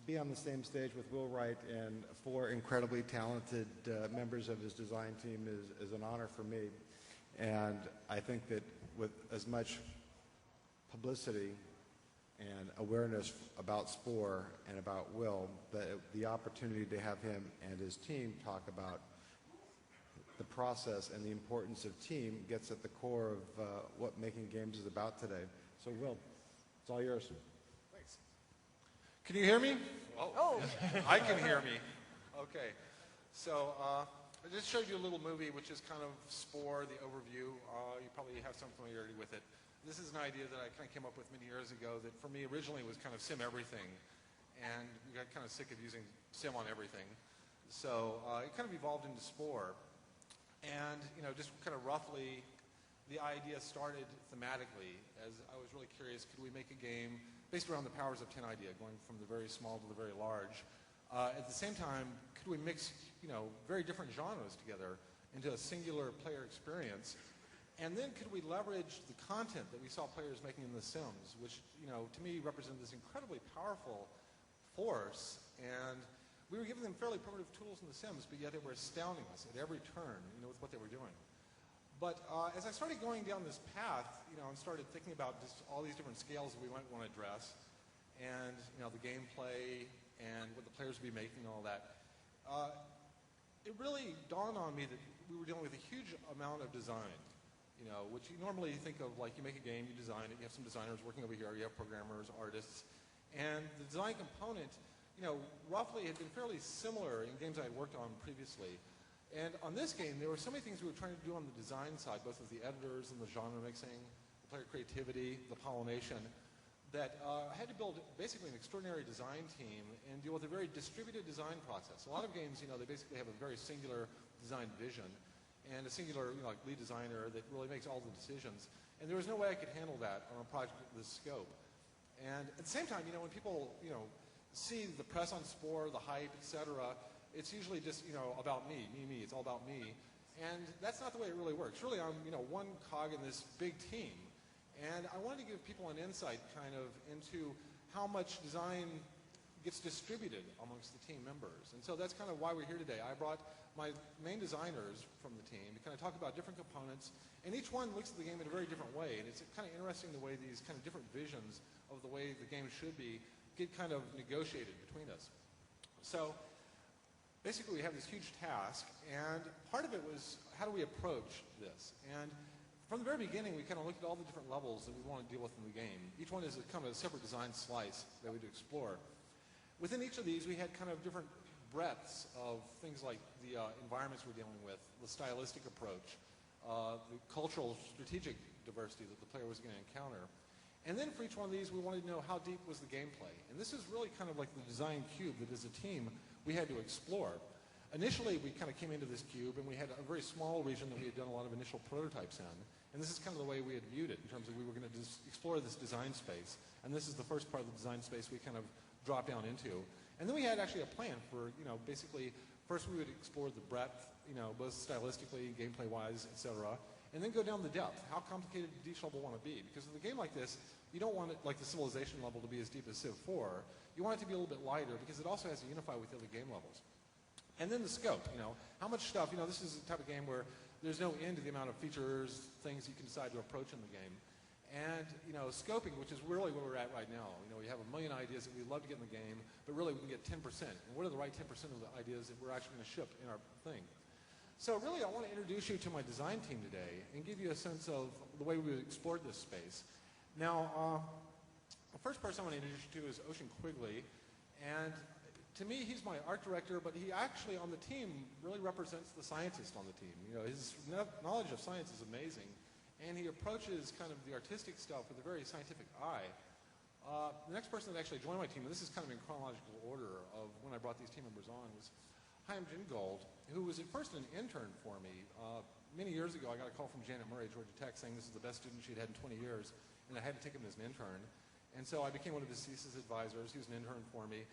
be on the same stage with Will Wright and four incredibly talented members of his design team is an honor for me. And I think that with as much publicity and awareness about Spore and about Will, the opportunity to have him and his team talk about the process and the importance of team gets at the core of what making games is about today. So Will, it's all yours. Thanks. Can you hear me? Oh. I can hear me. Okay. So I just showed you a little movie which is kind of Spore, the overview. You probably have some familiarity with it. This is an idea that I kind of came up with many years ago that for me originally was kind of sim everything. And we got kind of sick of using sim on everything. So it kind of evolved into Spore. And, just kind of roughly, the idea started thematically as I was really curious, could we make a game based around the powers of 10 idea, going from the very small to the very large. At the same time, could we mix, very different genres together into a singular player experience? And then could we leverage the content that we saw players making in The Sims, which, to me represented this incredibly powerful force. And we were giving them fairly primitive tools in The Sims, but yet they were astounding us at every turn, with what they were doing. But as I started going down this path, and started thinking about just all these different scales that we might want to address, and the gameplay and what the players would be making and all that, it really dawned on me that we were dealing with a huge amount of design. Which you normally think of like you make a game, you design it, you have some designers working over here, you have programmers, artists, and the design component roughly had been fairly similar in games I had worked on previously. And on this game, there were so many things we were trying to do on the design side, both with the editors and the genre mixing, the player creativity, the pollination, that I had to build basically an extraordinary design team and deal with a very distributed design process. A lot of games, they basically have a very singular design vision and a singular like lead designer that really makes all the decisions. And there was no way I could handle that on a project of this scope. And at the same time, when people, see the press on Spore, the hype, etc., it's usually just, about me. It's all about me. And that's not the way it really works. Really, I'm, one cog in this big team. And I wanted to give people an insight kind of into how much design gets distributed amongst the team members. And so that's kind of why we're here today. I brought my main designers from the team to kind of talk about different components. And each one looks at the game in a very different way. And it's kind of interesting the way these kind of different visions of the way the game should be get kind of negotiated between us. So basically we have this huge task, and part of it was how do we approach this? And from the very beginning we kind of looked at all the different levels that we want to deal with in the game. Each one is kind of a separate design slice that we'd explore. Within each of these we had kind of different breadths of things like the environments we're dealing with, the stylistic approach, the cultural strategic diversity that the player was going to encounter. And then for each one of these, we wanted to know how deep was the gameplay. And this is really kind of like the design cube that as a team we had to explore. Initially, we kind of came into this cube, and we had a very small region that we had done a lot of initial prototypes in. And this is kind of the way we had viewed it in terms of we were going to explore this design space. And this is the first part of the design space we kind of dropped down into. And then we had actually a plan for, basically, first we would explore the breadth, both stylistically, gameplay-wise, etc., and then go down the depth. How complicated did each level want to be? Because with a game like this, you don't want it, like the Civilization level to be as deep as Civ 4. You want it to be a little bit lighter because it also has to unify with the other game levels. And then the scope, how much stuff, this is the type of game where there's no end to the amount of features, things you can decide to approach in the game. And, scoping, which is really where we're at right now. We have a million ideas that we'd love to get in the game, but really we can get 10%. And what are the right 10% of the ideas that we're actually going to ship in our thing? So really, I want to introduce you to my design team today and give you a sense of the way we explored this space. Now, the first person I want to introduce you to is Ocean Quigley. And to me, he's my art director, but he actually, on the team, really represents the scientist on the team. His knowledge of science is amazing. And he approaches kind of the artistic stuff with a very scientific eye. The next person that actually joined my team, and this is kind of in chronological order of when I brought these team members on, was Chaim Gingold, who was at first an intern for me. Many years ago, I got a call from Janet Murray at Georgia Tech saying this is the best student she'd had in 20 years, and I had to take him as an intern. And so I became one of his thesis advisors. He was an intern for me.